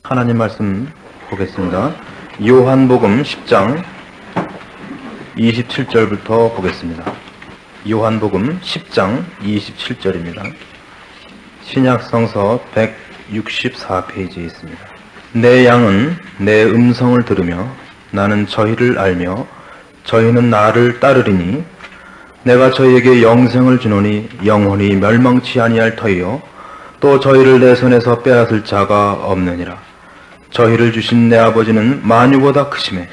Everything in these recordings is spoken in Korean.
하나님 말씀 보겠습니다. 요한복음 10장 27절부터 보겠습니다. 요한복음 10장 27절입니다. 신약성서 164페이지에 있습니다. 내 양은 내 음성을 들으며 나는 저희를 알며 저희는 나를 따르리니 내가 저희에게 영생을 주노니 영원히 멸망치 아니할 터이요 또 저희를 내 손에서 빼앗을 자가 없느니라. 저희를 주신 내 아버지는 만유보다 크심에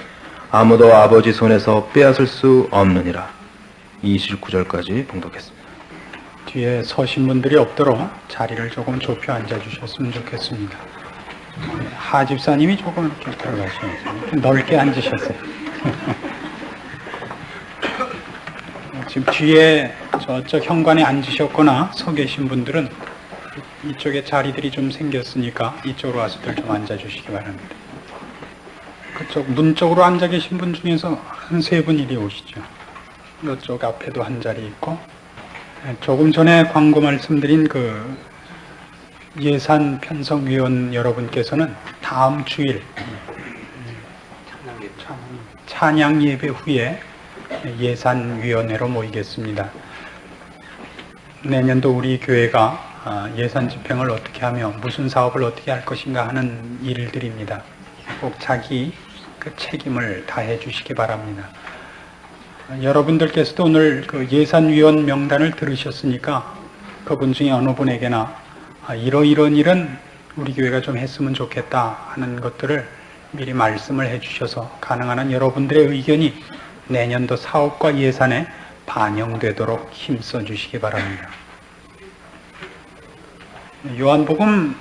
아무도 아버지 손에서 빼앗을 수 없느니라. 29절까지 봉독했습니다. 뒤에 서신 분들이 없도록 자리를 조금 좁혀 앉아주셨으면 좋겠습니다. 하 집사님이 조금 이렇게 들어가시면서 넓게 앉으셨어요. 지금 뒤에 저쪽 현관에 앉으셨거나 서 계신 분들은 이쪽에 자리들이 좀 생겼으니까 이쪽으로 와서들 좀 앉아주시기 바랍니다. 그쪽 문 쪽으로 앉아 계신 분 중에서 한 세 분 이리 오시죠. 이쪽 앞에도 한 자리 있고, 조금 전에 광고 말씀드린 그 예산 편성위원 여러분께서는 다음 주일 찬양 예배 후에 예산위원회로 모이겠습니다. 내년도 우리 교회가 예산 집행을 어떻게 하며 무슨 사업을 어떻게 할 것인가 하는 일들입니다. 꼭 자기 그 책임을 다해 주시기 바랍니다. 여러분들께서도 오늘 그 예산위원 명단을 들으셨으니까 그분 중에 어느 분에게나 이러이런 일은 우리 교회가 좀 했으면 좋겠다 하는 것들을 미리 말씀을 해주셔서 가능한 한 여러분들의 의견이 내년도 사업과 예산에 반영되도록 힘써 주시기 바랍니다. 요한복음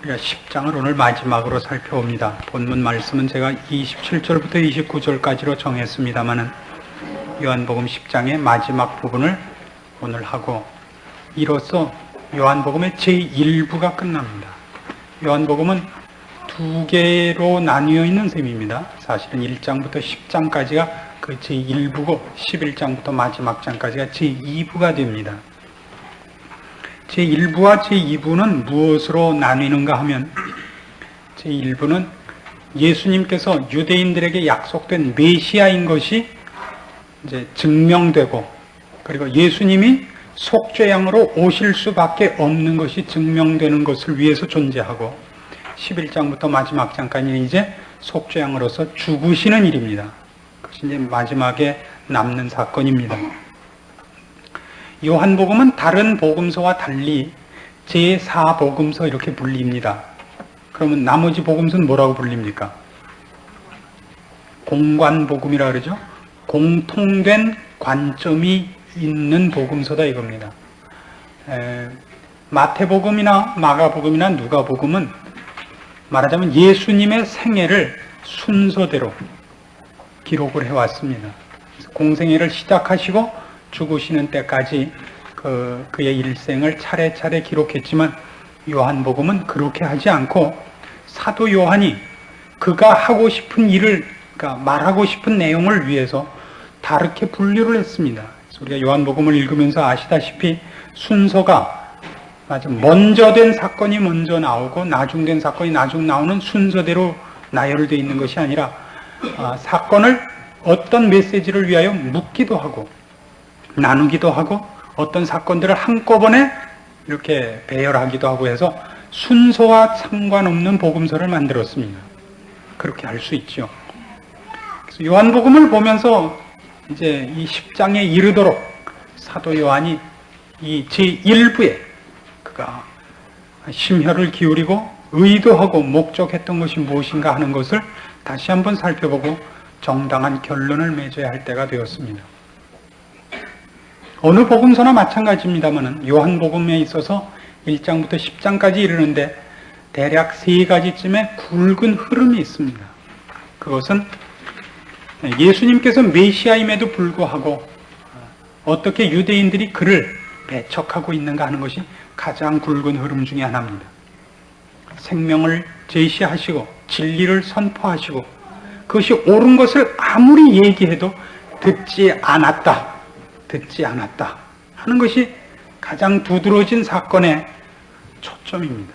10장을 오늘 마지막으로 살펴봅니다. 본문 말씀은 제가 27절부터 29절까지로 정했습니다마는 요한복음 10장의 마지막 부분을 오늘 하고 이로써 요한복음의 제1부가 끝납니다. 요한복음은 두 개로 나뉘어 있는 셈입니다. 사실은 1장부터 10장까지가 그 제1부고 11장부터 마지막 장까지가 제2부가 됩니다. 제1부와 제2부는 무엇으로 나뉘는가 하면 제1부는 예수님께서 유대인들에게 약속된 메시아인 것이 이제 증명되고, 그리고 예수님이 속죄양으로 오실 수밖에 없는 것이 증명되는 것을 위해서 존재하고, 11장부터 마지막 장까지는 이제 속죄양으로서 죽으시는 일입니다. 그것이 이제 마지막에 남는 사건입니다. 요한복음은 다른 복음서와 달리 제4복음서 이렇게 불립니다. 그러면 나머지 복음서는 뭐라고 불립니까? 공관복음이라 그러죠. 공통된 관점이 있는 복음서다 이겁니다. 마태복음이나 마가복음이나 누가복음은 말하자면 예수님의 생애를 순서대로 기록을 해왔습니다. 공생애를 시작하시고 죽으시는 때까지 그의 일생을 차례차례 기록했지만 요한복음은 그렇게 하지 않고 사도 요한이 그가 하고 싶은 일을, 그러니까 말하고 싶은 내용을 위해서 다르게 분류를 했습니다. 그래서 우리가 요한복음을 읽으면서 아시다시피 순서가 먼저 된 사건이 먼저 나오고 나중 된 사건이 나중 나오는 순서대로 나열되어 있는 것이 아니라 사건을 어떤 메시지를 위하여 묻기도 하고 나누기도 하고 어떤 사건들을 한꺼번에 이렇게 배열하기도 하고 해서 순서와 상관없는 복음서를 만들었습니다. 그렇게 할 수 있죠. 그래서 요한복음을 보면서 이제 이 10장에 이르도록 사도 요한이 이 제1부에 그가 심혈을 기울이고 의도하고 목적했던 것이 무엇인가 하는 것을 다시 한번 살펴보고 정당한 결론을 맺어야 할 때가 되었습니다. 어느 복음서나 마찬가지입니다만 요한복음에 있어서 1장부터 10장까지 이르는데 대략 3가지쯤의 굵은 흐름이 있습니다. 그것은 예수님께서 메시아임에도 불구하고 어떻게 유대인들이 그를 배척하고 있는가 하는 것이 가장 굵은 흐름 중에 하나입니다. 생명을 제시하시고 진리를 선포하시고 그것이 옳은 것을 아무리 얘기해도 듣지 않았다 하는 것이 가장 두드러진 사건의 초점입니다.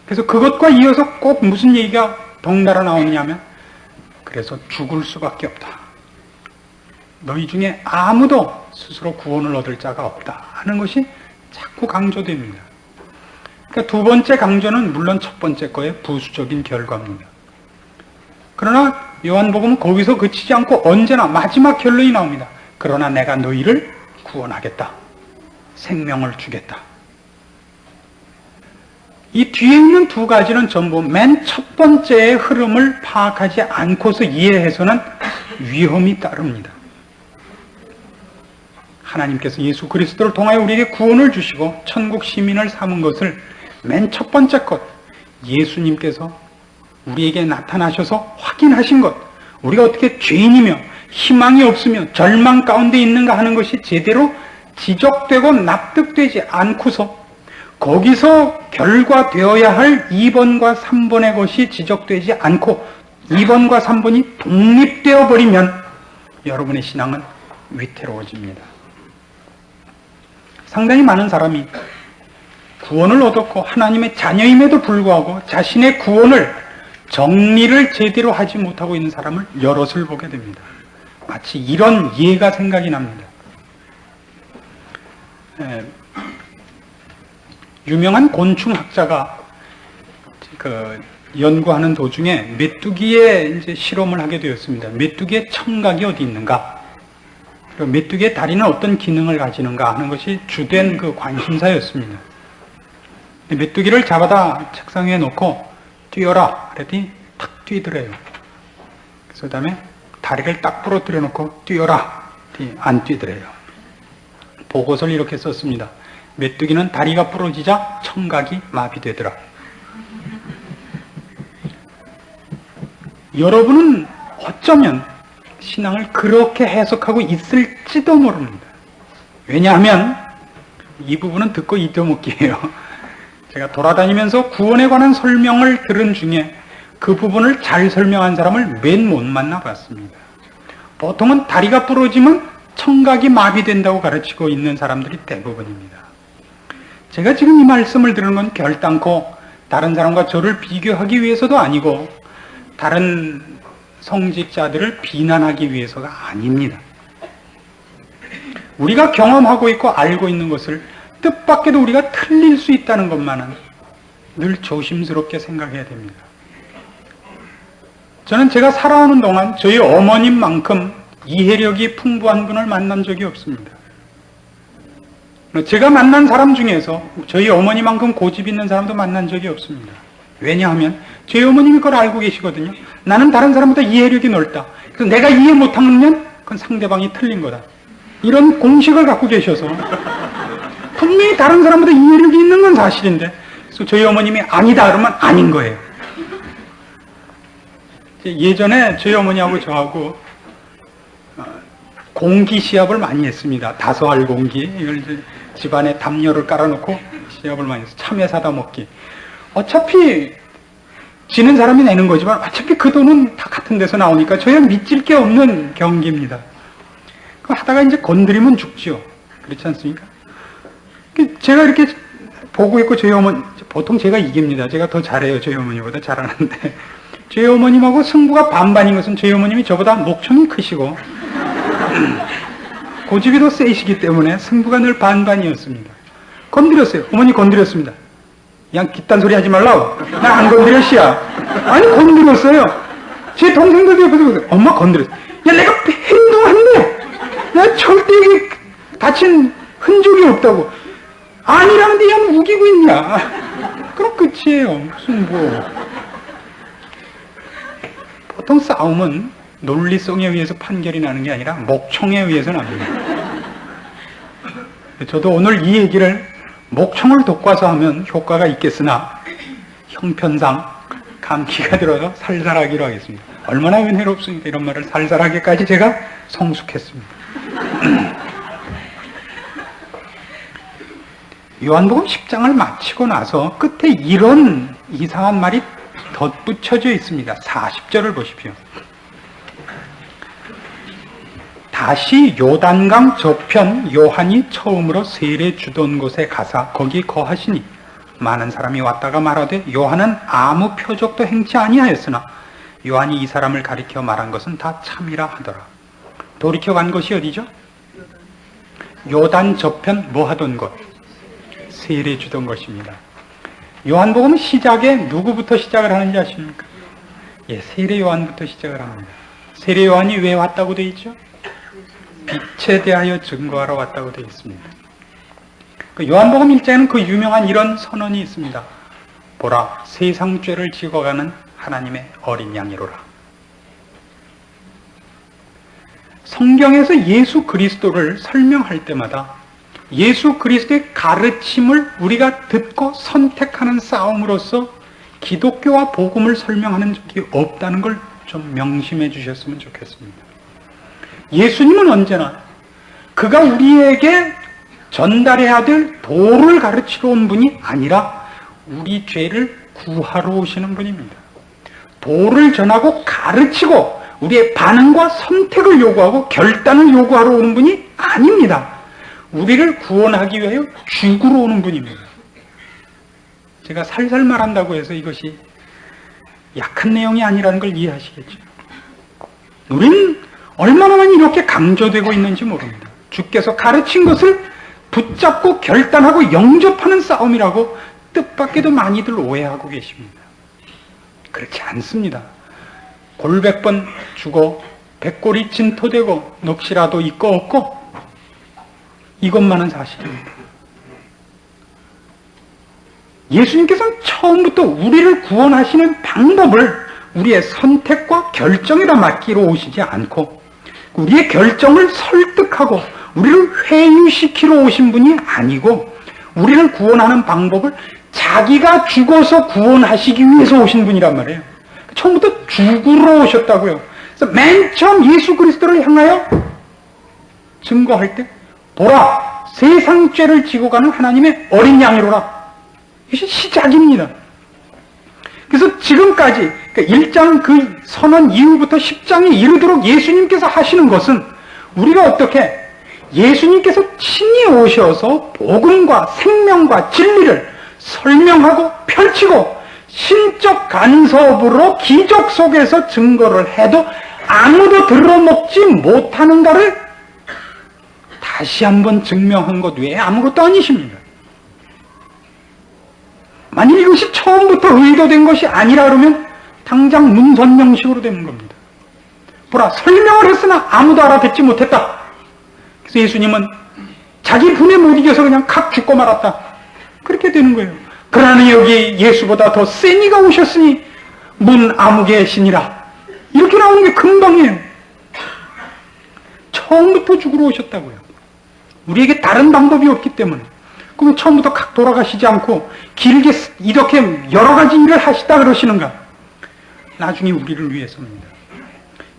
그래서 그것과 이어서 꼭 무슨 얘기가 덩달아 나오느냐면 그래서 죽을 수밖에 없다. 너희 중에 아무도 스스로 구원을 얻을 자가 없다 하는 것이 자꾸 강조됩니다. 그러니까 두 번째 강조는 물론 첫 번째 거의 부수적인 결과입니다. 그러나 요한복음은 거기서 그치지 않고 언제나 마지막 결론이 나옵니다. 그러나 내가 너희를 구원하겠다. 생명을 주겠다. 이 뒤에 있는 두 가지는 전부 맨 첫 번째의 흐름을 파악하지 않고서 이해해서는 위험이 따릅니다. 하나님께서 예수 그리스도를 통하여 우리에게 구원을 주시고 천국 시민을 삼은 것을 맨 첫 번째 것, 예수님께서 우리에게 나타나셔서 확인하신 것, 우리가 어떻게 죄인이며 희망이 없으며 절망 가운데 있는가 하는 것이 제대로 지적되고 납득되지 않고서 거기서 결과되어야 할 2번과 3번의 것이 지적되지 않고 2번과 3번이 독립되어 버리면 여러분의 신앙은 위태로워집니다. 상당히 많은 사람이 구원을 얻었고 하나님의 자녀임에도 불구하고 자신의 구원을 정리를 제대로 하지 못하고 있는 사람을 여럿을 보게 됩니다. 마치 이런 예가 생각이 납니다. 유명한 곤충학자가 연구하는 도중에 메뚜기의 이제 실험을 하게 되었습니다. 메뚜기의 청각이 어디 있는가? 그리고 메뚜기의 다리는 어떤 기능을 가지는가 하는 것이 주된 그 관심사였습니다. 메뚜기를 잡아다 책상 위에 놓고 뛰어라 그랬더니 탁 뛰더래요. 그래서 그 다음에 다리를 딱 부러뜨려 놓고 뛰어라 안 뛰더래요. 보고서를 이렇게 썼습니다. 메뚜기는 다리가 부러지자 청각이 마비되더라. 여러분은 어쩌면 신앙을 그렇게 해석하고 있을지도 모릅니다. 왜냐하면 이 부분은 듣고 잊어먹기예요. 제가 돌아다니면서 구원에 관한 설명을 들은 중에 그 부분을 잘 설명한 사람을 맨 못 만나봤습니다. 보통은 다리가 부러지면 청각이 마비된다고 가르치고 있는 사람들이 대부분입니다. 제가 지금 이 말씀을 드리는 건 결단코 다른 사람과 저를 비교하기 위해서도 아니고 다른 성직자들을 비난하기 위해서가 아닙니다. 우리가 경험하고 있고 알고 있는 것을 뜻밖에도 우리가 틀릴 수 있다는 것만은 늘 조심스럽게 생각해야 됩니다. 저는 제가 살아오는 동안 저희 어머님만큼 이해력이 풍부한 분을 만난 적이 없습니다. 제가 만난 사람 중에서 저희 어머니만큼 고집 있는 사람도 만난 적이 없습니다. 왜냐하면 저희 어머님이 그걸 알고 계시거든요. 나는 다른 사람보다 이해력이 넓다. 그래서 내가 이해 못하면 그건 상대방이 틀린 거다. 이런 공식을 갖고 계셔서 분명히 다른 사람보다 이해력이 있는 건 사실인데 그래서 저희 어머님이 아니다 그러면 아닌 거예요. 예전에 저희 어머니하고 저하고 공기 시합을 많이 했습니다. 5알 공기. 이걸 이제 집안에 담요를 깔아놓고 시합을 많이 해서 참외 사다 먹기. 어차피 지는 사람이 내는 거지만 어차피 그 돈은 다 같은 데서 나오니까 저야 믿질 게 없는 경기입니다. 그 하다가 이제 건드리면 죽지요. 그렇지 않습니까? 제가 이렇게 보고 있고 저희 어머니, 보통 제가 이깁니다. 제가 더 잘해요. 저희 어머니보다 잘하는데. 저희 어머님하고 승부가 반반인 것은 저희 어머님이 저보다 목청이 크시고 고집이 더 세시기 때문에 승부가 늘 반반이었습니다. 건드렸어요. 어머니 건드렸습니다. 그냥 깃단 소리 하지 말라고. 나 안 건드렸시야. 아니 건드렸어요. 제 동생들도 옆에서 그러세요. 엄마 건드렸어. 야 내가 행동한대. 나 절대 이게 다친 흔적이 없다고. 아니라는데 야 우기고 있냐. 그럼 끝이에요. 무슨 뭐. 보통 싸움은 논리성에 의해서 판결이 나는 게 아니라 목청에 의해서 납니다. 저도 오늘 이 얘기를 목청을 돋궈서 하면 효과가 있겠으나 형편상 감기가 들어서 살살하기로 하겠습니다. 얼마나 은혜롭습니까? 이런 말을 살살하기까지 제가 성숙했습니다. 요한복음 10장을 마치고 나서 끝에 이런 이상한 말이 덧붙여져 있습니다. 40절을 보십시오. 다시 요단강 저편 요한이 처음으로 세례 주던 곳에 가사 거기 거하시니 많은 사람이 왔다가 말하되 요한은 아무 표적도 행치 아니하였으나 요한이 이 사람을 가리켜 말한 것은 다 참이라 하더라. 돌이켜 간 것이 어디죠? 요단 저편 뭐 하던 곳? 세례 주던 것입니다. 요한복음은 시작에 누구부터 시작을 하는지 아십니까? 예, 세례 요한부터 시작을 합니다. 세례 요한이 왜 왔다고 되어 있죠? 빛에 대하여 증거하러 왔다고 되어 있습니다. 그 요한복음 1장에는 그 유명한 이런 선언이 있습니다. 보라, 세상 죄를 지고 가는 하나님의 어린 양이로라. 성경에서 예수 그리스도를 설명할 때마다 예수 그리스도의 가르침을 우리가 듣고 선택하는 싸움으로서 기독교와 복음을 설명하는 적이 없다는 걸 좀 명심해 주셨으면 좋겠습니다. 예수님은 언제나 그가 우리에게 전달해야 될 도를 가르치러 온 분이 아니라 우리 죄를 구하러 오시는 분입니다. 도를 전하고 가르치고 우리의 반응과 선택을 요구하고 결단을 요구하러 오는 분이 아닙니다. 우리를 구원하기 위하여 죽으러 오는 분입니다. 제가 살살 말한다고 해서 이것이 약한 내용이 아니라는 걸 이해하시겠죠. 우리는 얼마나 많이 이렇게 강조되고 있는지 모릅니다. 주께서 가르친 것을 붙잡고 결단하고 영접하는 싸움이라고 뜻밖에도 많이들 오해하고 계십니다. 그렇지 않습니다. 골백번 죽어 백골이 진토되고 넋이라도 있고 없고 이것만은 사실입니다. 예수님께서는 처음부터 우리를 구원하시는 방법을 우리의 선택과 결정에다 맡기러 오시지 않고 우리의 결정을 설득하고 우리를 회유시키러 오신 분이 아니고 우리를 구원하는 방법을 자기가 죽어서 구원하시기 위해서 오신 분이란 말이에요. 처음부터 죽으러 오셨다고요. 그래서 맨 처음 예수 그리스도를 향하여 증거할 때 보라, 세상 죄를 지고 가는 하나님의 어린 양이로라. 이것이 시작입니다. 그래서 지금까지 1장 그 선언 이후부터 10장에 이르도록 예수님께서 하시는 것은 우리가 어떻게 예수님께서 친히 오셔서 복음과 생명과 진리를 설명하고 펼치고 신적 간섭으로 기적 속에서 증거를 해도 아무도 들어먹지 못하는가를 다시 한번 증명한 것 외에 아무것도 아니십니다. 만일 이것이 처음부터 의도된 것이 아니라 그러면 당장 문선 형식으로 되는 겁니다. 보라, 설명을 했으나 아무도 알아듣지 못했다. 그래서 예수님은 자기 분에 못 이겨서 그냥 칵 죽고 말았다. 그렇게 되는 거예요. 그러나 여기 예수보다 더 센 이가 오셨으니 문 아무개 신이라. 이렇게 나오는 게 금방이에요. 처음부터 죽으러 오셨다고요. 우리에게 다른 방법이 없기 때문에. 그럼 처음부터 각 돌아가시지 않고 길게 이렇게 여러 가지 일을 하시다 그러시는가? 나중에 우리를 위해서입니다.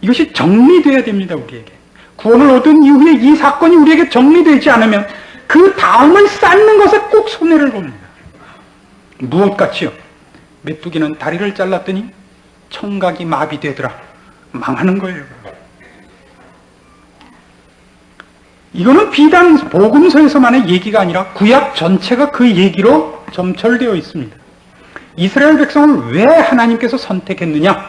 이것이 정리돼야 됩니다, 우리에게. 구원을 얻은 이후에 이 사건이 우리에게 정리되지 않으면 그 다음을 쌓는 것에 꼭 손해를 봅니다. 무엇같이요? 메뚜기는 다리를 잘랐더니 청각이 마비되더라. 망하는 거예요. 이거는 비단 복음서에서만의 얘기가 아니라 구약 전체가 그 얘기로 점철되어 있습니다. 이스라엘 백성을 왜 하나님께서 선택했느냐?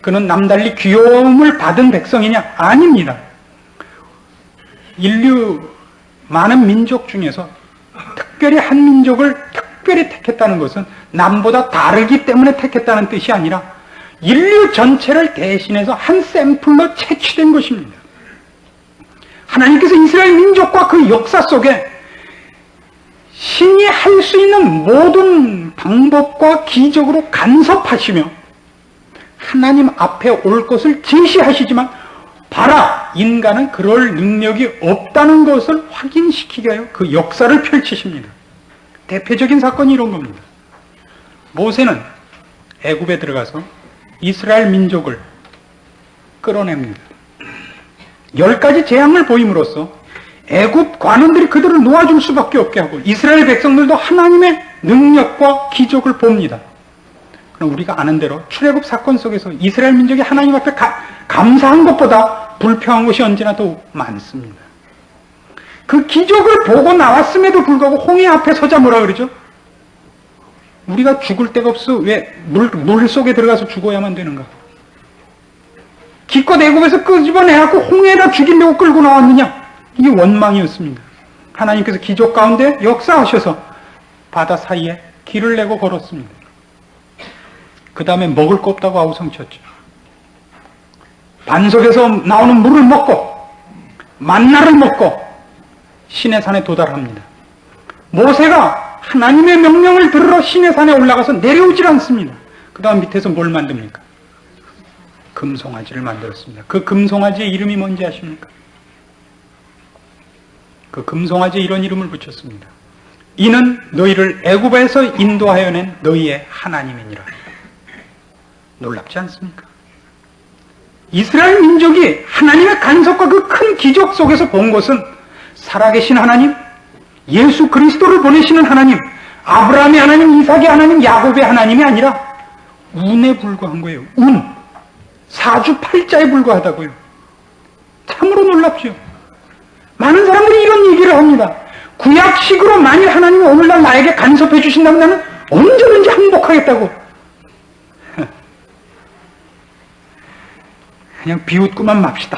그는 남달리 귀여움을 받은 백성이냐? 아닙니다. 인류 많은 민족 중에서 특별히 한 민족을 특별히 택했다는 것은 남보다 다르기 때문에 택했다는 뜻이 아니라 인류 전체를 대신해서 한 샘플로 채취된 것입니다. 하나님께서 이스라엘 민족과 그 역사 속에 신이 할 수 있는 모든 방법과 기적으로 간섭하시며 하나님 앞에 올 것을 제시하시지만 봐라, 인간은 그럴 능력이 없다는 것을 확인시키게 하여 그 역사를 펼치십니다. 대표적인 사건이 이런 겁니다. 모세는 애굽에 들어가서 이스라엘 민족을 끌어냅니다. 10가지 재앙을 보임으로써 애굽 관원들이 그들을 놓아줄 수밖에 없게 하고 이스라엘 백성들도 하나님의 능력과 기적을 봅니다. 그럼 우리가 아는 대로 출애굽 사건 속에서 이스라엘 민족이 하나님 앞에 감사한 것보다 불평한 것이 언제나 더 많습니다. 그 기적을 보고 나왔음에도 불구하고 홍해 앞에 서자 뭐라 그러죠? 우리가 죽을 데가 없어 왜 물 속에 들어가서 죽어야만 되는가? 기껏 애굽에서 끄집어내갖고 홍해에다 죽이려고 끌고 나왔느냐? 이게 원망이었습니다. 하나님께서 기적 가운데 역사하셔서 바다 사이에 길을 내고 걸었습니다. 그 다음에 먹을 거 없다고 아우성쳤죠. 반석에서 나오는 물을 먹고 만나를 먹고 시내산에 도달합니다. 모세가 하나님의 명령을 들으러 시내산에 올라가서 내려오질 않습니다. 그 다음 밑에서 뭘 만듭니까? 금송아지를 만들었습니다. 그 금송아지의 이름이 뭔지 아십니까? 그 금송아지에 이런 이름을 붙였습니다. 이는 너희를 애굽에서 인도하여 낸 너희의 하나님이니라. 놀랍지 않습니까? 이스라엘 민족이 하나님의 간섭과 그 큰 기적 속에서 본 것은 살아계신 하나님, 예수 그리스도를 보내시는 하나님, 아브라함의 하나님, 이삭의 하나님, 야곱의 하나님이 아니라 운에 불과한 거예요. 운. 사주팔자에 불과하다고요. 참으로 놀랍죠. 많은 사람들이 이런 얘기를 합니다. 구약식으로 만일 하나님이 오늘날 나에게 간섭해 주신다면 나는 언제든지 항복하겠다고. 그냥 비웃고만 맙시다.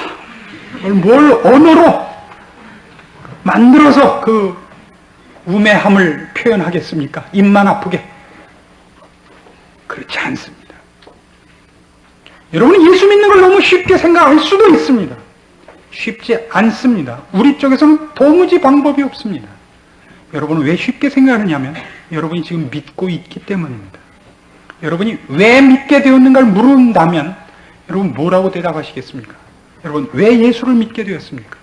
뭘 언어로 만들어서 그 우매함을 표현하겠습니까? 입만 아프게. 그렇지 않습니다. 여러분, 예수 믿는 걸 너무 쉽게 생각할 수도 있습니다. 쉽지 않습니다. 우리 쪽에서는 도무지 방법이 없습니다. 여러분은 왜 쉽게 생각하느냐면 여러분이 지금 믿고 있기 때문입니다. 여러분이 왜 믿게 되었는가를 물은다면 여러분 뭐라고 대답하시겠습니까? 여러분 왜 예수를 믿게 되었습니까?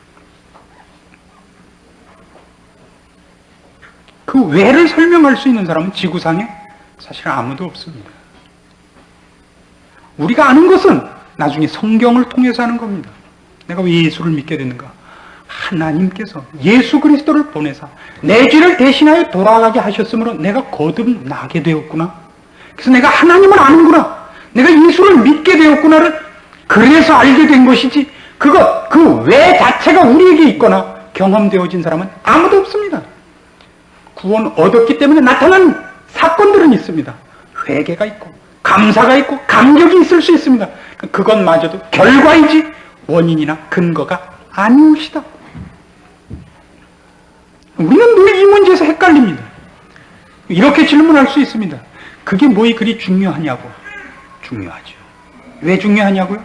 그 왜를 설명할 수 있는 사람은 지구상에 사실 아무도 없습니다. 우리가 아는 것은 나중에 성경을 통해서 하는 겁니다. 내가 왜 예수를 믿게 됐는가? 하나님께서 예수 그리스도를 보내사 내 죄를 대신하여 돌아가게 하셨으므로 내가 거듭나게 되었구나. 그래서 내가 하나님을 아는구나. 내가 예수를 믿게 되었구나를 그래서 알게 된 것이지 그 왜 자체가 우리에게 있거나 경험되어진 사람은 아무도 없습니다. 구원 얻었기 때문에 나타난 사건들은 있습니다. 회개가 있고 감사가 있고 감격이 있을 수 있습니다. 그것마저도 결과이지 원인이나 근거가 아니옵시다. 우리는 늘 이 문제에서 헷갈립니다. 이렇게 질문할 수 있습니다. 그게 뭐이 그리 중요하냐고. 중요하죠. 왜 중요하냐고요?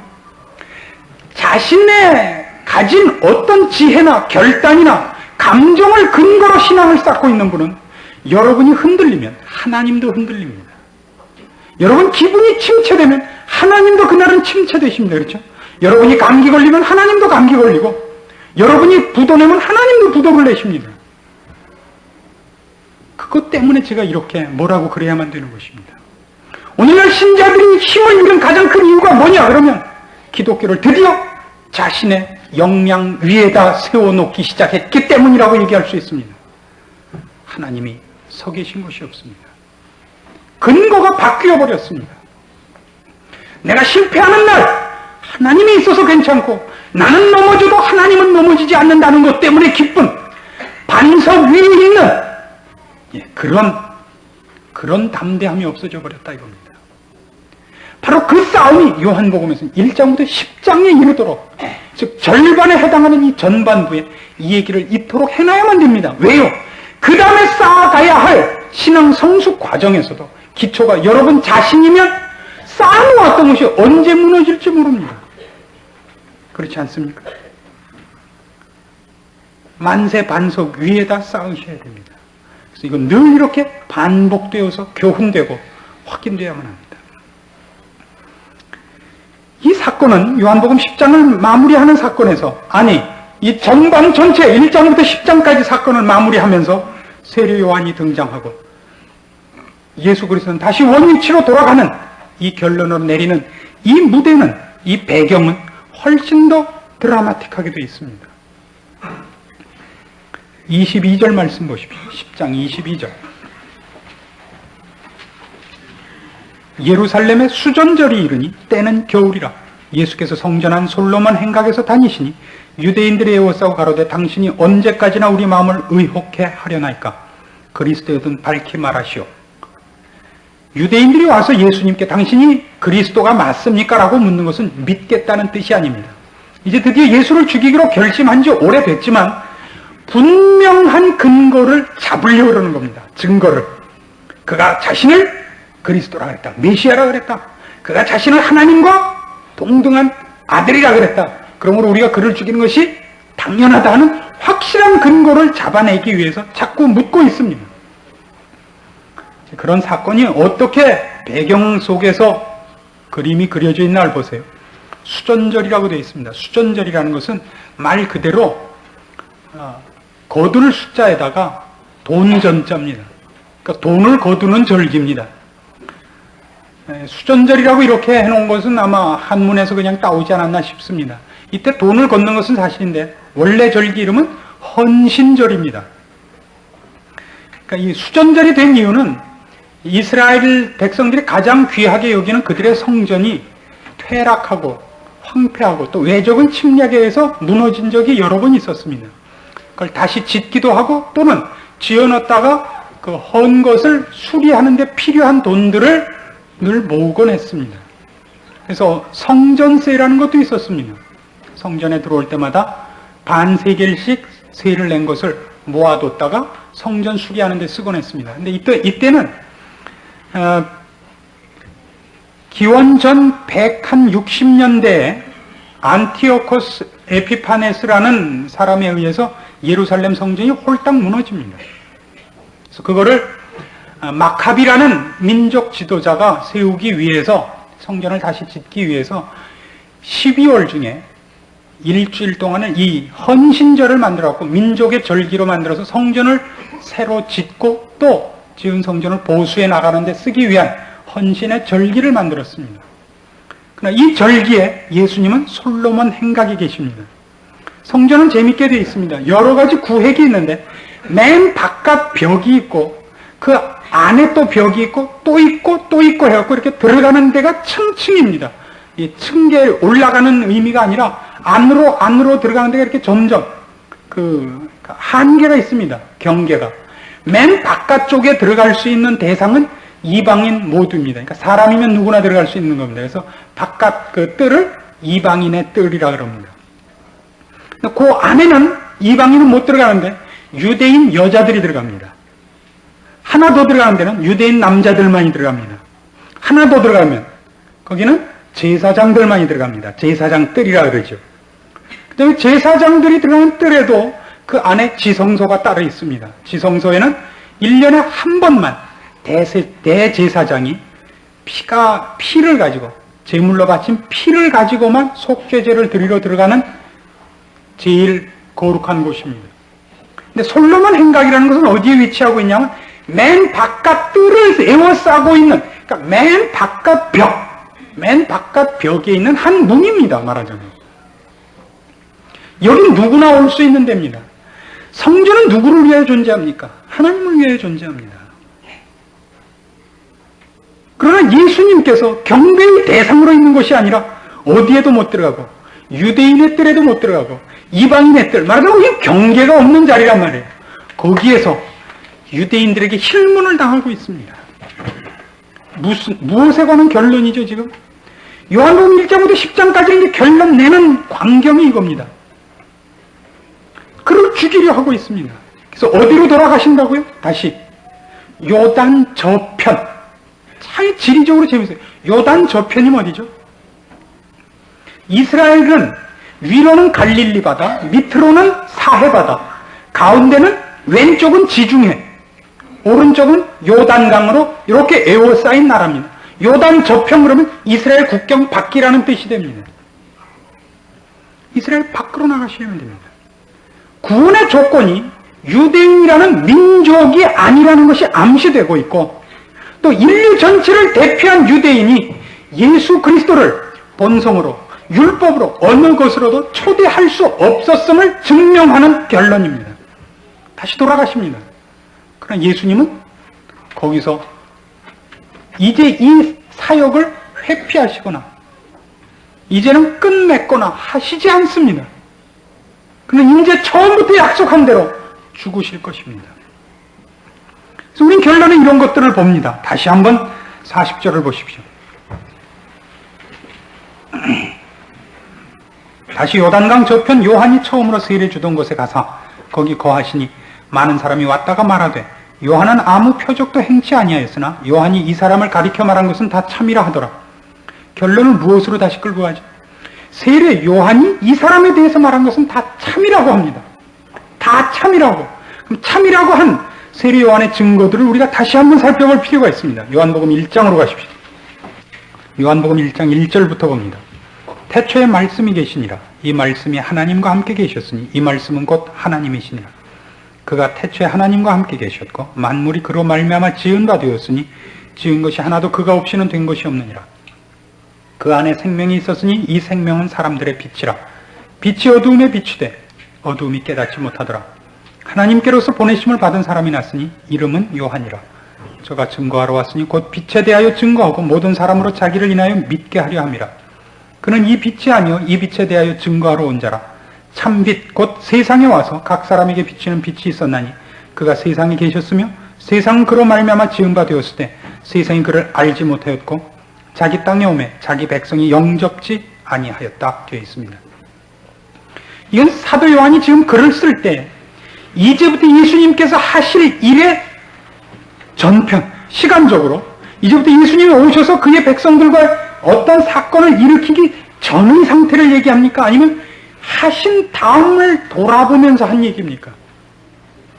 자신의 가진 어떤 지혜나 결단이나 감정을 근거로 신앙을 쌓고 있는 분은 여러분이 흔들리면 하나님도 흔들립니다. 여러분 기분이 침체되면 하나님도 그날은 침체되십니다. 그렇죠? 여러분이 감기 걸리면 하나님도 감기 걸리고 여러분이 부도 내면 하나님도 부도를 내십니다. 그것 때문에 제가 이렇게 뭐라고 그래야만 되는 것입니다. 오늘날 신자들이 힘을 잃은 가장 큰 이유가 뭐냐 그러면 기독교를 드디어 자신의 역량 위에다 세워놓기 시작했기 때문이라고 얘기할 수 있습니다. 하나님이 서 계신 것이 없습니다. 근거가 바뀌어 버렸습니다. 내가 실패하는 날 하나님이 있어서 괜찮고 나는 넘어져도 하나님은 넘어지지 않는다는 것 때문에 기쁜 반석 위에 있는 그런 담대함이 없어져 버렸다 이겁니다. 바로 그 싸움이 요한복음에서는 1장부터 10장에 이르도록 즉 절반에 해당하는 이 전반부에 이 얘기를 이토록 해놔야만 됩니다. 왜요? 그 다음에 쌓아가야 할 신앙 성숙 과정에서도 기초가 여러분 자신이면 쌓아놓았던 것이 언제 무너질지 모릅니다. 그렇지 않습니까? 만세 반석 위에다 쌓으셔야 됩니다. 그래서 이건 늘 이렇게 반복되어서 교훈되고 확인되어야만 합니다. 이 사건은 요한복음 10장을 마무리하는 사건에서 이 전반 전체 1장부터 10장까지 사건을 마무리하면서 세례 요한이 등장하고 예수 그리스도는 다시 원위치로 돌아가는 이 결론으로 내리는 이 무대는 이 배경은 훨씬 더 드라마틱하게 되어 있습니다. 22절 말씀 보십시오. 10장 22절. 예루살렘의 수전절이 이르니 때는 겨울이라. 예수께서 성전한 솔로몬 행각에서 다니시니 유대인들이 에워싸고 가로되 당신이 언제까지나 우리 마음을 의혹해 하려나이까. 그리스도여든 밝히 말하시오. 유대인들이 와서 예수님께 당신이 그리스도가 맞습니까? 라고 묻는 것은 믿겠다는 뜻이 아닙니다. 이제 드디어 예수를 죽이기로 결심한 지 오래됐지만 분명한 근거를 잡으려고 그러는 겁니다. 증거를. 그가 자신을 그리스도라 그랬다. 메시아라 그랬다. 그가 자신을 하나님과 동등한 아들이라 그랬다. 그러므로 우리가 그를 죽이는 것이 당연하다 하는 확실한 근거를 잡아내기 위해서 자꾸 묻고 있습니다. 그런 사건이 어떻게 배경 속에서 그림이 그려져 있나를 보세요. 수전절이라고 되어 있습니다. 수전절이라는 것은 말 그대로 거둘 숫자에다가 돈전자입니다. 그러니까 돈을 거두는 절기입니다. 수전절이라고 이렇게 해놓은 것은 아마 한문에서 그냥 따오지 않았나 싶습니다. 이때 돈을 걷는 것은 사실인데 원래 절기 이름은 헌신절입니다. 그러니까 이 수전절이 된 이유는 이스라엘 백성들이 가장 귀하게 여기는 그들의 성전이 퇴락하고 황폐하고 또 외적인 침략에 의해서 무너진 적이 여러 번 있었습니다. 그걸 다시 짓기도 하고 또는 지어놨다가 그 헌 것을 수리하는 데 필요한 돈들을 늘 모으곤 했습니다. 그래서 성전세라는 것도 있었습니다. 성전에 들어올 때마다 반세겔씩 세를 낸 것을 모아뒀다가 성전 수리하는 데 쓰곤 했습니다. 근데 이때는 기원전 160년대에 안티오코스 에피파네스라는 사람에 의해서 예루살렘 성전이 홀딱 무너집니다. 그래서 그거를 마카비라는 민족 지도자가 세우기 위해서 성전을 다시 짓기 위해서 12월 중에 일주일 동안은 이 헌신절을 만들었고 민족의 절기로 만들어서 성전을 새로 짓고 또 지은 성전을 보수해 나가는 데 쓰기 위한 헌신의 절기를 만들었습니다. 그러나 이 절기에 예수님은 솔로몬 행각에 계십니다. 성전은 재밌게 되어 있습니다. 여러 가지 구획이 있는데 맨 바깥 벽이 있고 그 안에 또 벽이 있고 또 있고 또 있고 해갖고 이렇게 들어가는 데가 층층입니다. 이 층계 올라가는 의미가 아니라 안으로 들어가는 데가 이렇게 점점 그 한계가 있습니다. 경계가. 맨 바깥쪽에 들어갈 수 있는 대상은 이방인 모두입니다. 그러니까 사람이면 누구나 들어갈 수 있는 겁니다. 그래서 바깥 그 뜰을 이방인의 뜰이라 그럽니다. 그 안에는 이방인은 못 들어가는데 유대인 여자들이 들어갑니다. 하나 더 들어가는 데는 유대인 남자들만이 들어갑니다. 하나 더 들어가면 거기는 제사장들만이 들어갑니다. 제사장 뜰이라 그러죠. 그 다음에 제사장들이 들어가는 뜰에도 그 안에 지성소가 따로 있습니다. 지성소에는 1년에 한 번만 대제사장이 피를 가지고 제물로 바친 피를 가지고만 속죄제를 드리러 들어가는 제일 거룩한 곳입니다. 근데 솔로몬 행각이라는 것은 어디에 위치하고 있냐면 맨 바깥 뜰을 에워싸고 있는, 그러니까 맨 바깥 벽에 있는 한 문입니다. 말하자면 여기 누구나 올 수 있는 데입니다. 성전은 누구를 위하여 존재합니까? 하나님을 위하여 존재합니다. 그러나 예수님께서 경배의 대상으로 있는 것이 아니라 어디에도 못 들어가고 유대인의 뜰에도 못 들어가고 이방인의 뜰, 말하자면 이 경계가 없는 자리란 말이에요. 거기에서 유대인들에게 힐문을 당하고 있습니다. 무엇에 관한 결론이죠 지금? 요한복음 1장부터 10장까지 결론 내는 광경이 이겁니다. 그를 죽이려 하고 있습니다. 그래서 어디로 돌아가신다고요? 다시 요단 저편. 참 지리적으로 재밌어요. 요단 저편이 어디죠? 이스라엘은 위로는 갈릴리 바다, 밑으로는 사해 바다, 가운데는 왼쪽은 지중해, 오른쪽은 요단강으로 이렇게 에워싸인 나라입니다. 요단 저편 그러면 이스라엘 국경 밖이라는 뜻이 됩니다. 이스라엘 밖으로 나가시면 됩니다. 구원의 조건이 유대인이라는 민족이 아니라는 것이 암시되고 있고 또 인류 전체를 대표한 유대인이 예수 그리스도를 본성으로 율법으로 어느 것으로도 초대할 수 없었음을 증명하는 결론입니다. 다시 돌아가십니다. 그러나 예수님은 거기서 이제 이 사역을 회피하시거나 이제는 끝맺거나 하시지 않습니다. 그러나 이제 처음부터 약속한 대로 죽으실 것입니다. 그래서 우리는 결론은 이런 것들을 봅니다. 다시 한번 40절을 보십시오. 다시 요단강 저편 요한이 처음으로 세례 주던 곳에 가서 거기 거하시니 많은 사람이 왔다가 말하되 요한은 아무 표적도 행치 아니하였으나 요한이 이 사람을 가리켜 말한 것은 다 참이라 하더라. 결론을 무엇으로 다시 끌고 가죠? 세례 요한이 이 사람에 대해서 말한 것은 다 참이라고 합니다. 다 참이라고. 그럼 참이라고 한 세례 요한의 증거들을 우리가 다시 한번 살펴볼 필요가 있습니다. 요한복음 1장으로 가십시오. 요한복음 1장 1절부터 봅니다. 태초에 말씀이 계시니라. 이 말씀이 하나님과 함께 계셨으니 이 말씀은 곧 하나님이시니라. 그가 태초에 하나님과 함께 계셨고 만물이 그로 말미암아 지은 바 되었으니 지은 것이 하나도 그가 없이는 된 것이 없느니라. 그 안에 생명이 있었으니 이 생명은 사람들의 빛이라. 빛이 어두움에 비추되 어두움이 깨닫지 못하더라. 하나님께로서 보내심을 받은 사람이 났으니 이름은 요한이라. 저가 증거하러 왔으니 곧 빛에 대하여 증거하고 모든 사람으로 자기를 인하여 믿게 하려 함이라. 그는 이 빛이 아니요 이 빛에 대하여 증거하러 온 자라. 참빛 곧 세상에 와서 각 사람에게 비치는 빛이 있었나니 그가 세상에 계셨으며 세상은 그로 말미암아 지은 바 되었을 때 세상이 그를 알지 못하였고 자기 땅에 오매 자기 백성이 영접지 아니하였다 되어 있습니다. 이건 사도 요한이 지금 글을 쓸 때 이제부터 예수님께서 하실 일의 전편, 시간적으로 이제부터 예수님이 오셔서 그의 백성들과 어떤 사건을 일으키기 전의 상태를 얘기합니까? 아니면 하신 다음을 돌아보면서 한 얘기입니까?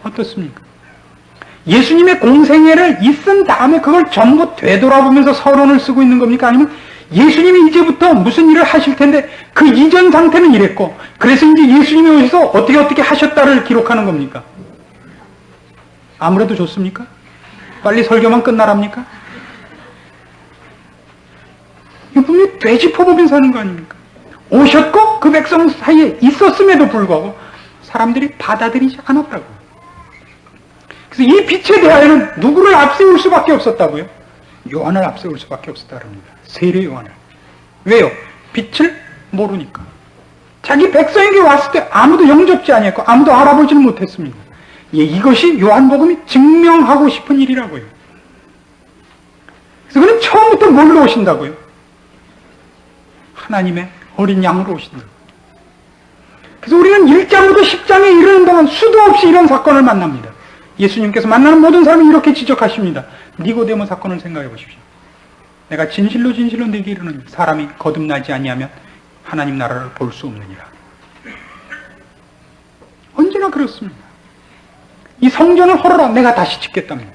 어떻습니까? 예수님의 공생애를 있은 다음에 그걸 전부 되돌아보면서 서론을 쓰고 있는 겁니까? 아니면 예수님이 이제부터 무슨 일을 하실 텐데 그 이전 상태는 이랬고 그래서 이제 예수님이 오셔서 어떻게 하셨다를 기록하는 겁니까? 아무래도 좋습니까? 빨리 설교만 끝나랍니까? 이거 분명히 되짚어보면서 하는 거 아닙니까? 오셨고 그 백성 사이에 있었음에도 불구하고 사람들이 받아들이지 않았다고. 그래서 이 빛에 대하여는 누구를 앞세울 수밖에 없었다고요? 요한을 앞세울 수밖에 없었다고 합니다. 세례 요한을. 왜요? 빛을 모르니까. 자기 백성에게 왔을 때 아무도 영접지 아니했고 아무도 알아보지는 못했습니다. 예, 이것이 요한복음이 증명하고 싶은 일이라고요. 그래서 그는 처음부터 뭘로 오신다고요? 하나님의 어린 양으로 오신다. 그래서 우리는 1장부터 10장에 이르는 동안 수도 없이 이런 사건을 만납니다. 예수님께서 만나는 모든 사람이 이렇게 지적하십니다. 니고데모 사건을 생각해 보십시오. 내가 진실로 내게 이르노니 사람이 거듭나지 아니하면 하나님 나라를 볼 수 없느니라. 언제나 그렇습니다. 이 성전을 헐어라 내가 다시 짓겠답니다.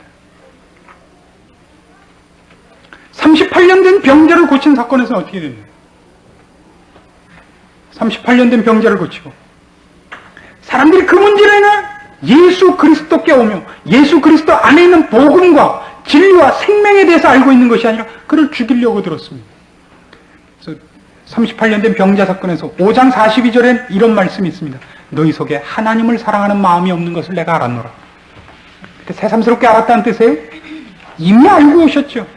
38년 된 병자를 고친 사건에서 어떻게 됩니까? 38년 된 병자를 고치고 사람들이 그 문제로 인해 예수 그리스도께 오며 예수 그리스도 안에 있는 복음과 진리와 생명에 대해서 알고 있는 것이 아니라 그를 죽이려고 들었습니다. 그래서 38년 된 병자 사건에서 5장 42절엔 이런 말씀이 있습니다. 너희 속에 하나님을 사랑하는 마음이 없는 것을 내가 알았노라. 그때 새삼스럽게 알았다는 뜻이에요? 이미 알고 오셨죠.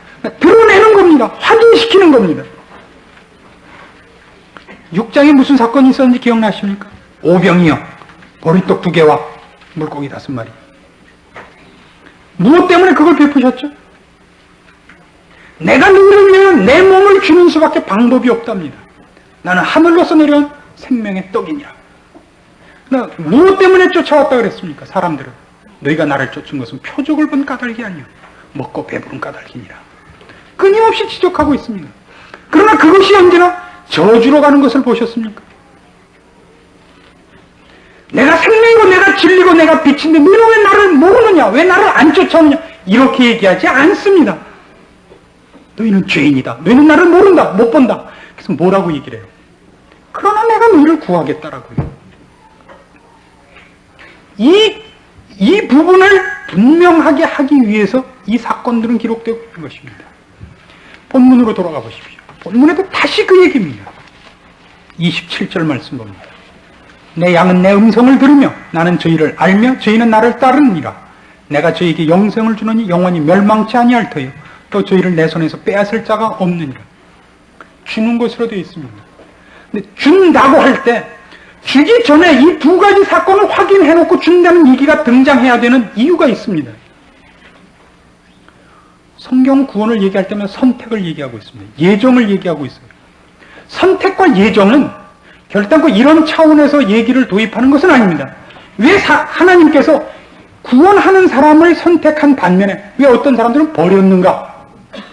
드러내는 겁니다. 확인시키는 겁니다. 6장에 무슨 사건이 있었는지 기억나십니까? 오병이어, 보리떡 2개와 물고기 5마리. 무엇 때문에 그걸 베푸셨죠? 내가 너희를 위하여 내 몸을 주는 수밖에 방법이 없답니다. 나는 하늘로서 내려온 생명의 떡이니라. 무엇 때문에 쫓아왔다 그랬습니까? 사람들은 너희가 나를 쫓은 것은 표적을 본 까닭이 아니요 먹고 배부른 까닭이니라. 끊임없이 지적하고 있습니다. 그러나 그것이 언제나 저주로 가는 것을 보셨습니까? 내가 생명이고 내가 진리고 내가 빛인데 너는 왜 나를 모르느냐? 왜 나를 안 쫓아오느냐? 이렇게 얘기하지 않습니다. 너희는 죄인이다. 너희는 나를 모른다. 못 본다. 그래서 뭐라고 얘기를 해요? 그러나 내가 너희를 구하겠다라고요. 이 부분을 분명하게 하기 위해서 이 사건들은 기록되고 있는 것입니다. 본문으로 돌아가 보십시오. 본문에도 다시 그 얘기입니다. 27절 말씀 봅니다. 내 양은 내 음성을 들으며 나는 저희를 알며 저희는 나를 따르느니라. 내가 저희에게 영생을 주노니 영원히 멸망치 아니할 터요 또 저희를 내 손에서 빼앗을 자가 없느니라. 주는 것으로 되어 있습니다. 근데 준다고 할 때 주기 전에 이 두 가지 사건을 확인해놓고 준다는 얘기가 등장해야 되는 이유가 있습니다. 성경 구원을 얘기할 때면 선택을 얘기하고 있습니다. 예정을 얘기하고 있어요. 선택과 예정은 결단코 이런 차원에서 얘기를 도입하는 것은 아닙니다. 왜 하나님께서 구원하는 사람을 선택한 반면에 왜 어떤 사람들은 버렸는가?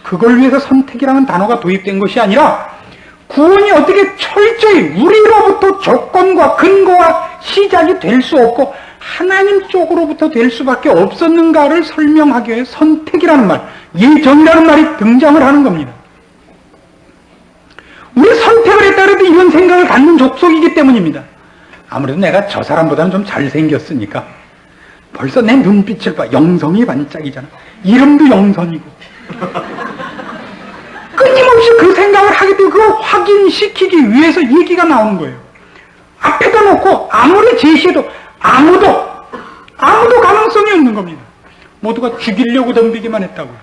그걸 위해서 선택이라는 단어가 도입된 것이 아니라 구원이 어떻게 철저히 우리로부터 조건과 근거와 시작이 될 수 없고 하나님 쪽으로부터 될 수밖에 없었는가를 설명하기 위해 선택이라는 말, 예정이라는 말이 등장을 하는 겁니다. 우리 선택을 했다 그래도 이런 생각을 갖는 족속이기 때문입니다. 아무래도 내가 저 사람보다는 좀 잘생겼으니까 벌써 내 눈빛을 봐. 영성이 반짝이잖아. 이름도 영선이고. 끊임없이 그 생각을 하기 때문에 그걸 확인시키기 위해서 얘기가 나오는 거예요. 앞에다 놓고 아무리 제시해도 아무도 가능성이 없는 겁니다. 모두가 죽이려고 덤비기만 했다고요.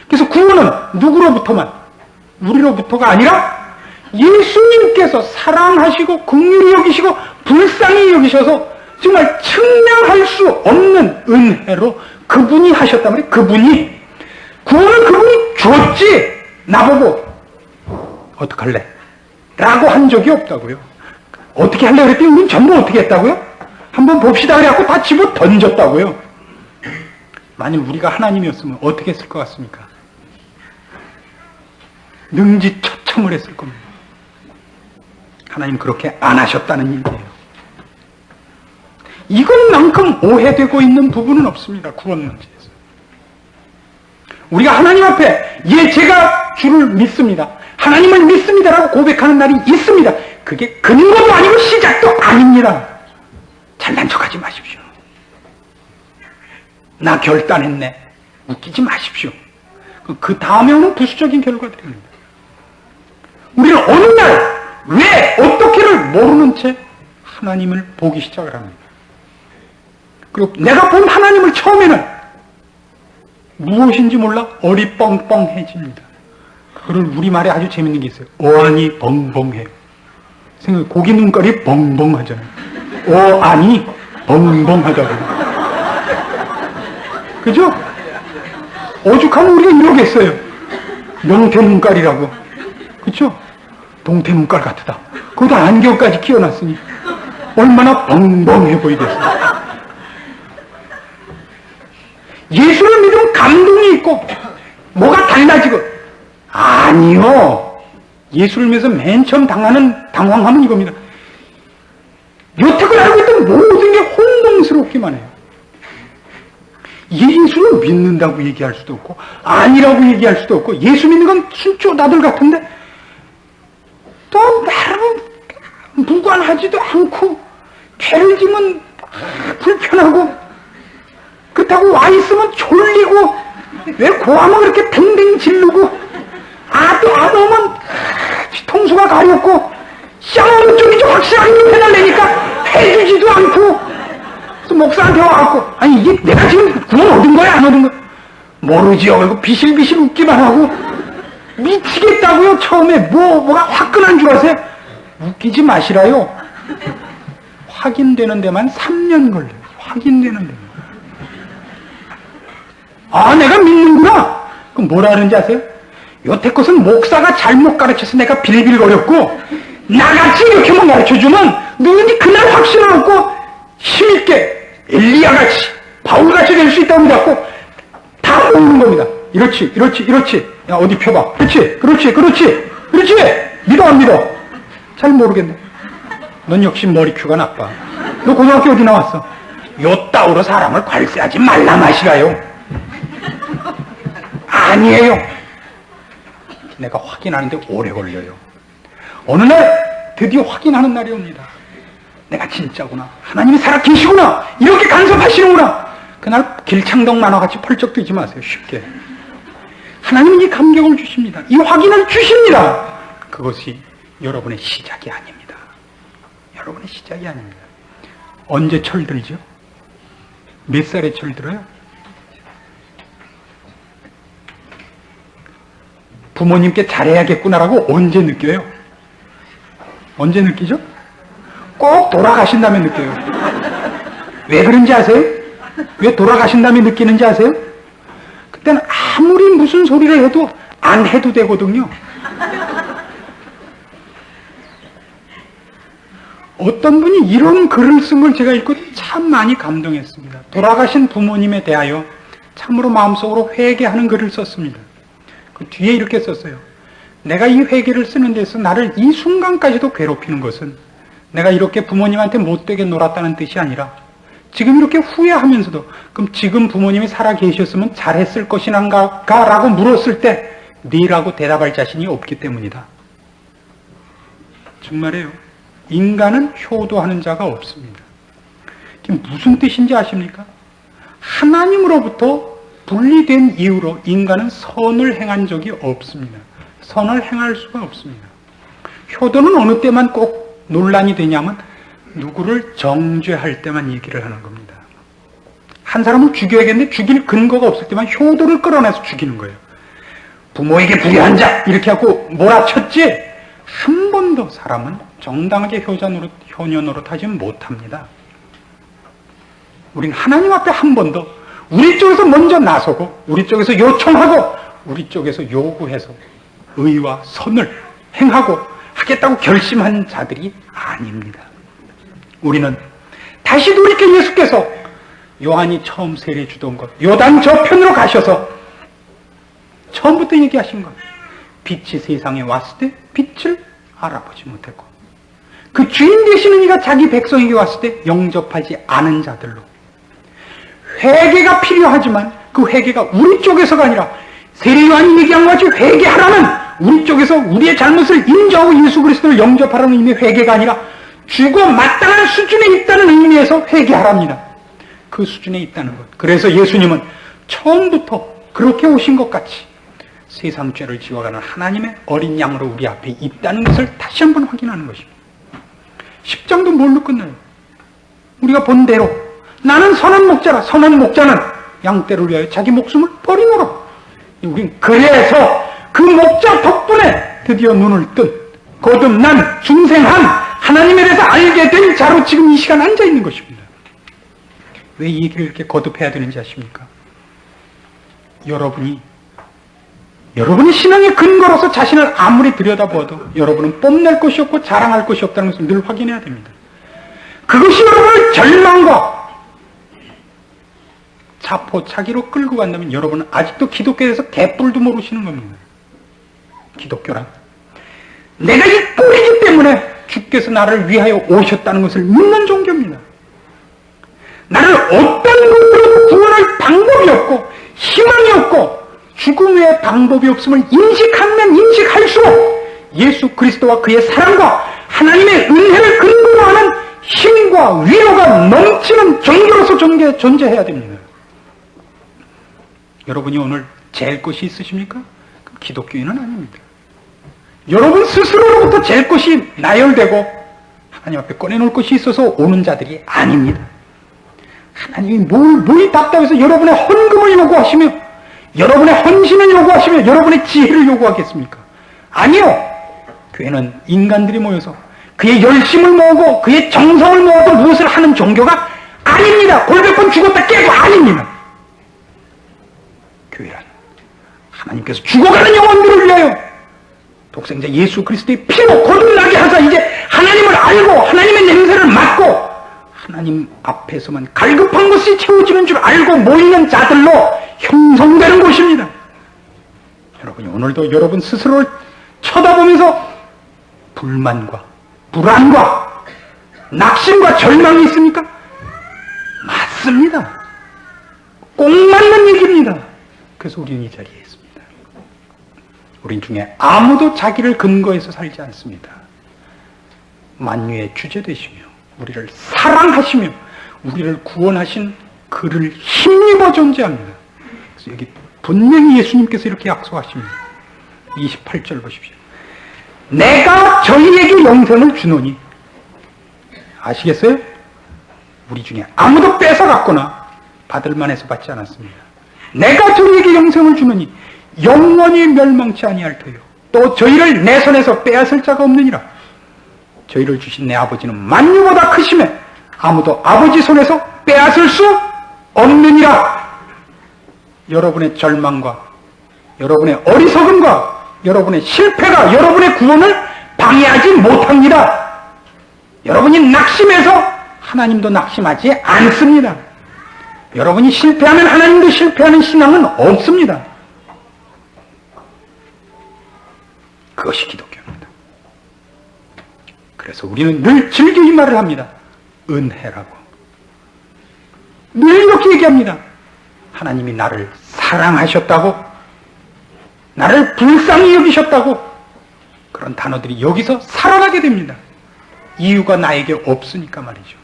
그래서 구원은 누구로부터만? 우리로부터가 아니라 예수님께서 사랑하시고 긍휼히 여기시고 불쌍히 여기셔서 정말 측량할 수 없는 은혜로 그분이 하셨단 말이에요. 그분이 구원을 그분이 줬지 나보고 어떡할래? 라고 한 적이 없다고요. 어떻게 할래 그랬더니 우린 전부 어떻게 했다고요? 한번 봅시다 그래갖고 다 집어 던졌다고요. 만일 우리가 하나님이었으면 어떻게 했을 것 같습니까? 능지처참을 했을 겁니다. 하나님 그렇게 안 하셨다는 얘기예요. 이것만큼 오해되고 있는 부분은 없습니다. 구원 문제에서. 우리가 하나님 앞에 제가 주를 믿습니다. 하나님을 믿습니다라고 고백하는 날이 있습니다. 그게 근거도 아니고 시작도 아닙니다. 잘난 척하지 마십시오. 나 결단했네. 웃기지 마십시오. 그 다음에 오는 부수적인 결과들입니다. 우리는 어느 날 왜 어떻게를 모르는 채 하나님을 보기 시작을 합니다. 그리고 내가 본 하나님을 처음에는 무엇인지 몰라 어리뻥뻥해집니다. 그걸 우리말에 아주 재밌는 게 있어요. 어안이 벙벙해요. 생각해 고기 눈깔이 벙벙하잖아요. 어안이 벙벙하다고. 그죠? 오죽하면 우리가 이러겠어요. 명태 눈깔이라고. 그쵸? 동태 눈깔 같다. 거기다 안경까지 끼워놨으니 얼마나 벙벙해 보이겠어요. 예수를 믿으면 감동이 있고 뭐가 달라지고 아니요. 예수를 믿어서 맨 처음 당황함은 이겁니다. 여태껏 알고 있던 모든 게 혼동스럽기만 해요. 예수를 믿는다고 얘기할 수도 없고 아니라고 얘기할 수도 없고 예수 믿는 건 순쪼다들 같은데 또 나름 무관하지도 않고 죄를 지면 불편하고 그렇다고 와 있으면 졸리고 왜 고함을 그렇게 댕댕 지르고 또 안 오면 통수가 가렵고 쌍으로 쪽이 좀 확실하게 편을 내니까 해주지도 않고 그래서 목사한테 와갖고 아니 이게 내가 지금 구원 얻은 거야 안 얻은 거야? 모르지요. 그리고 비실비실 웃기만 하고 미치겠다고요. 처음에 뭐가 화끈한 줄 아세요? 웃기지 마시라요. 확인되는 데만 3년 걸려요. 확인되는 데만. 내가 믿는구나. 그럼 뭐라 하는지 아세요? 여태껏은 목사가 잘못 가르쳐서 내가 빌빌거렸고 나같이 이렇게만 가르쳐주면 누군지 그날 확신을 얻고 힘있게 엘리야같이 바울같이 될 수 있다고 믿었고 다 모으는 겁니다. 이렇지. 야 어디 펴봐. 그렇지. 믿어 안 믿어? 잘 모르겠네. 넌 역시 머리큐가 나빠. 너 고등학교 어디 나왔어? 요따우로 사람을 괄세하지 말라 마시라요. 아니에요. 내가 확인하는데 오래 걸려요. 어느 날 드디어 확인하는 날이 옵니다. 내가 진짜구나. 하나님이 살아계시구나. 이렇게 간섭하시는구나. 그날 길창동 만화같이 펄쩍 뛰지 마세요. 쉽게. 하나님은 이 감격을 주십니다. 이 확인을 주십니다. 그것이 여러분의 시작이 아닙니다. 여러분의 시작이 아닙니다. 언제 철들죠? 몇 살에 철들어요? 부모님께 잘해야겠구나라고 언제 느껴요? 언제 느끼죠? 꼭 돌아가신 다음에 느껴요. 왜 그런지 아세요? 왜 돌아가신 다음에 느끼는지 아세요? 그때는 아무리 무슨 소리를 해도 안 해도 되거든요. 어떤 분이 이런 글을 쓴 걸 제가 읽고 참 많이 감동했습니다. 돌아가신 부모님에 대하여 참으로 마음속으로 회개하는 글을 썼습니다. 그 뒤에 이렇게 썼어요. 내가 이 회개를 쓰는 데서 나를 이 순간까지도 괴롭히는 것은 내가 이렇게 부모님한테 못되게 놀았다는 뜻이 아니라 지금 이렇게 후회하면서도 그럼 지금 부모님이 살아 계셨으면 잘했을 것인가 라고 물었을 때 네라고 대답할 자신이 없기 때문이다. 정말이에요. 인간은 효도하는 자가 없습니다. 이게 무슨 뜻인지 아십니까? 하나님으로부터 분리된 이유로 인간은 선을 행한 적이 없습니다. 선을 행할 수가 없습니다. 효도는 어느 때만 꼭 논란이 되냐면 누구를 정죄할 때만 얘기를 하는 겁니다. 한 사람을 죽여야겠는데 죽일 근거가 없을 때만 효도를 끌어내서 죽이는 거예요. 부모에게 불의한 자 이렇게 하고 몰아쳤지 한 번도 사람은 정당하게 효녀 노릇하지 못합니다. 우린 하나님 앞에 한 번도 우리 쪽에서 먼저 나서고 우리 쪽에서 요청하고 우리 쪽에서 요구해서 의와 선을 행하고 하겠다고 결심한 자들이 아닙니다. 우리는 다시 돌이켜 예수께서 요한이 처음 세례 주던 것 요단 저편으로 가셔서 처음부터 얘기하신 것 빛이 세상에 왔을 때 빛을 알아보지 못했고 그 주인 되시는 이가 자기 백성에게 왔을 때 영접하지 않은 자들로 회개가 필요하지만 그 회개가 우리 쪽에서가 아니라 세례 요한이 얘기한 것 같이 회개하라는 우리 쪽에서 우리의 잘못을 인정하고 예수 그리스도를 영접하라는 의미의 회개가 아니라 죽어 마땅한 수준에 있다는 의미에서 회개하랍니다. 그 수준에 있다는 것. 그래서 예수님은 처음부터 그렇게 오신 것 같이 세상 죄를 지워가는 하나님의 어린 양으로 우리 앞에 있다는 것을 다시 한번 확인하는 것입니다. 10장도 뭘로 끝나요? 우리가 본 대로 나는 선한 목자라 선한 목자는 양떼를 위하여 자기 목숨을 버리노라. 우린 그래서 그 목자 덕분에 드디어 눈을 뜬 거듭난 중생한 하나님에 대해서 알게 된 자로 지금 이 시간 앉아 있는 것입니다. 왜 이 얘기를 이렇게 거듭해야 되는지 아십니까? 여러분이 신앙의 근거로서 자신을 아무리 들여다보아도 여러분은 뽐낼 것이 없고 자랑할 것이 없다는 것을 늘 확인해야 됩니다. 그것이 여러분을 절망과 자포자기로 끌고 간다면 여러분은 아직도 기독교에 대해서 개뿔도 모르시는 겁니다. 기독교란 내가 이 꼴이기 때문에 주께서 나를 위하여 오셨다는 것을 믿는 종교입니다. 나를 어떤 것으로 구원할 방법이 없고 희망이 없고 죽음 외에 방법이 없음을 인식하면 인식할수록 예수 그리스도와 그의 사랑과 하나님의 은혜를 근거로 하는 힘과 위로가 넘치는 종교로서 존재해야 됩니다. 여러분이 오늘 잴 것이 있으십니까? 그럼 기독교인은 아닙니다. 여러분 스스로로부터 잴 것이 나열되고 하나님 앞에 꺼내놓을 것이 있어서 오는 자들이 아닙니다. 하나님이 뭘 답답해서 여러분의 헌금을 요구하시며 여러분의 헌신을 요구하시며 여러분의 지혜를 요구하겠습니까? 아니요. 교회는 인간들이 모여서 그의 열심을 모으고 그의 정성을 모아서 무엇을 하는 종교가 아닙니다. 골백번 죽었다 깨고 아닙니다. 교회란 하나님께서 죽어가는 영혼들을 위하여 독생자 예수 그리스도의 피로 거듭나게 하사 이제 하나님을 알고 하나님의 냄새를 맡고 하나님 앞에서만 갈급한 것이 채워지는 줄 알고 모이는 자들로 형성되는 곳입니다. 여러분이 오늘도 여러분 스스로를 쳐다보면서 불만과 불안과 낙심과 절망이 있습니까? 맞습니다. 꼭 맞는 얘기입니다. 그래서 우리는 이 자리에 있습니다. 우린 중에 아무도 자기를 근거해서 살지 않습니다. 만유의 주제 되시며 우리를 사랑하시며 우리를 구원하신 그를 힘입어 존재합니다. 그래서 여기 분명히 예수님께서 이렇게 약속하십니다. 28절 보십시오. 내가 저희에게 영생을 주노니 아시겠어요? 우리 중에 아무도 뺏어갔거나 받을만 해서 받지 않았습니다. 내가 저희에게 영생을 주노니 영원히 멸망치 아니할 터요 또 저희를 내 손에서 빼앗을 자가 없느니라. 저희를 주신 내 아버지는 만유보다 크심에 아무도 아버지 손에서 빼앗을 수 없느니라. 여러분의 절망과 여러분의 어리석음과 여러분의 실패가 여러분의 구원을 방해하지 못합니다. 여러분이 낙심해서 하나님도 낙심하지 않습니다. 여러분이 실패하면 하나님도 실패하는 신앙은 없습니다. 그것이 기독교입니다. 그래서 우리는 늘 즐겨 이 말을 합니다. 은혜라고. 늘 이렇게 얘기합니다. 하나님이 나를 사랑하셨다고, 나를 불쌍히 여기셨다고, 그런 단어들이 여기서 살아나게 됩니다. 이유가 나에게 없으니까 말이죠.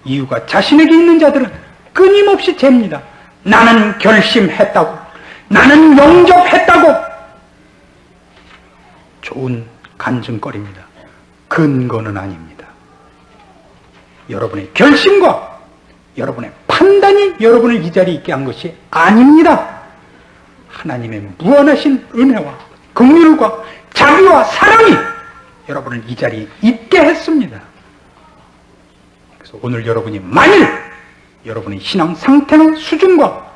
이유가 자신에게 있는 자들은 끊임없이 잽니다. 나는 결심했다고, 나는 영접했다고. 좋은 간증거리입니다. 근거는 아닙니다. 여러분의 결심과 여러분의 판단이 여러분을 이 자리에 있게 한 것이 아닙니다. 하나님의 무한하신 은혜와 긍휼과 자비와 사랑이 여러분을 이 자리에 있게 했습니다. 그래서 오늘 여러분이 만일 여러분의 신앙 상태나 수준과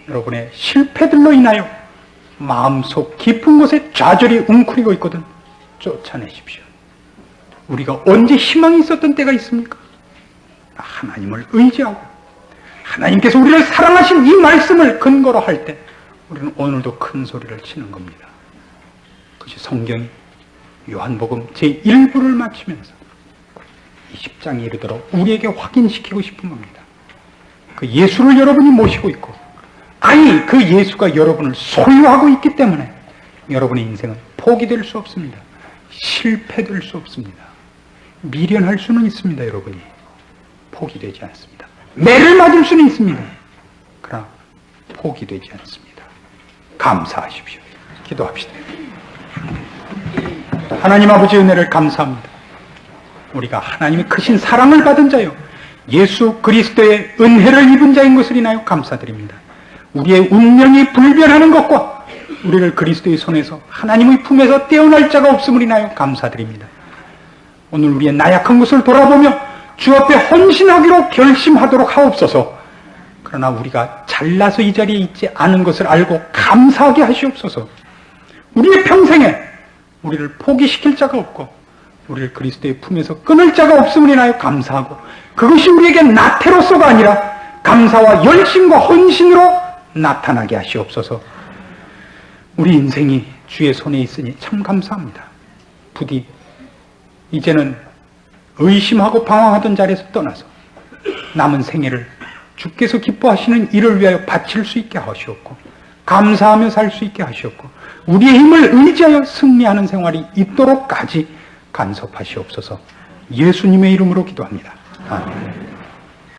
여러분의 실패들로 인하여 마음속 깊은 곳에 좌절이 웅크리고 있거든 쫓아내십시오. 우리가 언제 희망이 있었던 때가 있습니까? 하나님을 의지하고 하나님께서 우리를 사랑하신 이 말씀을 근거로 할 때 우리는 오늘도 큰 소리를 치는 겁니다. 그것이 성경이 요한복음 제1부를 마치면서 20장에 이르도록 우리에게 확인시키고 싶은 겁니다. 그 예수를 여러분이 모시고 있고, 아니 그 예수가 여러분을 소유하고 있기 때문에 여러분의 인생은 포기될 수 없습니다. 실패될 수 없습니다. 미련할 수는 있습니다. 여러분이 포기되지 않습니다. 매를 맞을 수는 있습니다. 그러나 포기되지 않습니다. 감사하십시오. 기도합시다. 하나님 아버지 은혜를 감사합니다. 우리가 하나님의 크신 사랑을 받은 자요 예수 그리스도의 은혜를 입은 자인 것을 인하여 감사드립니다. 우리의 운명이 불변하는 것과 우리를 그리스도의 손에서 하나님의 품에서 떼어날 자가 없음을 인하여 감사드립니다. 오늘 우리의 나약한 것을 돌아보며 주 앞에 헌신하기로 결심하도록 하옵소서. 그러나 우리가 잘나서 이 자리에 있지 않은 것을 알고 감사하게 하시옵소서. 우리의 평생에 우리를 포기시킬 자가 없고 우리를 그리스도의 품에서 끊을 자가 없음을 인하여 감사하고, 그것이 우리에게 나태로서가 아니라 감사와 열심과 헌신으로 나타나게 하시옵소서. 우리 인생이 주의 손에 있으니 참 감사합니다. 부디 이제는 의심하고 방황하던 자리에서 떠나서 남은 생애를 주께서 기뻐하시는 일을 위하여 바칠 수 있게 하시옵고, 감사하며 살 수 있게 하시옵고, 우리의 힘을 의지하여 승리하는 생활이 있도록까지 간섭하시옵소서. 예수님의 이름으로 기도합니다. 아멘.